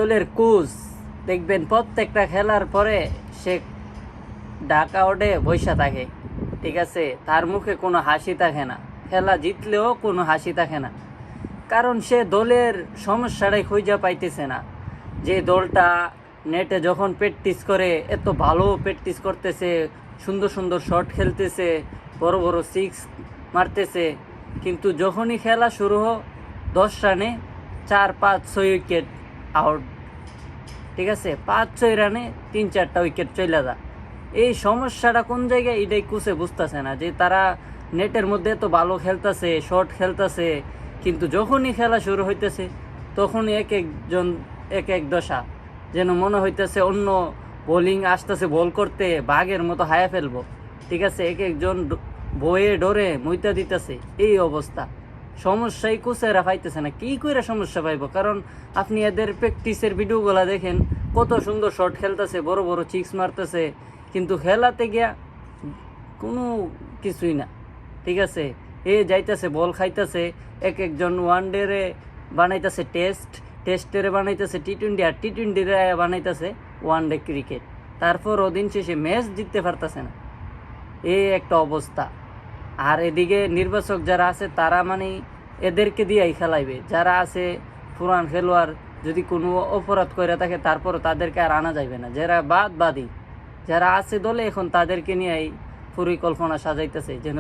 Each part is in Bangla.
দলের কোচ দেখবেন প্রত্যেকটা খেলার পরে সে ঢাকা ওঠে বৈশা থাকে, ঠিক আছে, তার মুখে কোনো হাসি থাকে না, খেলা জিতলেও কোনো হাসি থাকে না। কারণ সে দলের সমস্যাটাই খুঁজে পাইতেছে না। যে দলটা নেটে যখন প্র্যাকটিস করে এত ভালো প্র্যাকটিস করতেছে, সুন্দর সুন্দর শট খেলতেছে, বড় বড় সিক্স মারতেছে, কিন্তু যখনই খেলা শুরু 10 রানে 4-5-6 উইকেট আউট, ঠিক আছে, 5-6 রানে 3-4টা উইকেট চলে যায়। এই সমস্যাটা কোন জায়গায় এটাই কুসে বুঝতেছে না, যে তারা নেটের মধ্যে তো ভালো খেলতেছে, শট খেলতেছে, কিন্তু যখনই খেলা শুরু হইতেছে তখনই এক একজন এক এক দশা, যেন মনে হইতেছে অন্য বোলিং আসতেছে বল করতে বাঘের মতো হায়া ফেলবো, ঠিক আছে, এক একজন বয়ে ডরে মুইতা দিতেছে। এই অবস্থা, সমস্যাই কোচেরা পাইতেছে না। কী করে সমস্যা পাইব? কারণ আপনি এদের প্র্যাকটিসের ভিডিওগুলো দেখেন, কত সুন্দর শট খেলতেছে, বড় বড় সিক্স মারতেছে, কিন্তু খেলাতে গিয়া কোনো কিছুই না, ঠিক আছে। এ যাইতেছে বল খাইতেছে, এক একজন ওয়ান ডে বানাইতেছে টেস্টের বানাইতেছে টি-20, আর টি-20 বানাইতেছে ওয়ান ডে ক্রিকেট, তারপর ওদিন শেষে ম্যাচ জিততে পারতেছে না। এই একটা অবস্থা। আর এদিকে নির্বাচক যারা আছে তারা মানে এদেরকে দিয়েই খেলাইবে, যারা আছে পুরান খেলোয়াড় যদি কোনো অপরাধ করে থাকে তারপরও তাদেরকে আর আনা যাইবে না। যারা বাদী যারা আছে দলে এখন তাদেরকে নিয়েই পরিকল্পনা সাজাইতেছে যেন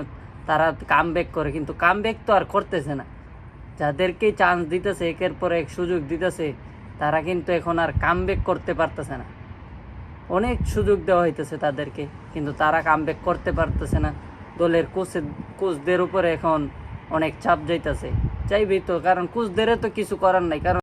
তারা কামব্যাক করে, কিন্তু কামব্যাক তো আর করতেছে না। যাদেরকে চান্স দিতেছে, একের পর এক সুযোগ দিতেছে, তারা কিন্তু এখন আর কামব্যাক করতে পারতেছে না। অনেক সুযোগ দেওয়া হইতেছে তাদেরকে, কিন্তু তারা কামব্যাক করতে পারতেছে না। দলের কোচদের উপরে এখন অনেক চাপ যাইতেছে, চাইবেই তো, কারণ কোচদেরও তো কিছু করার নাই, কারণ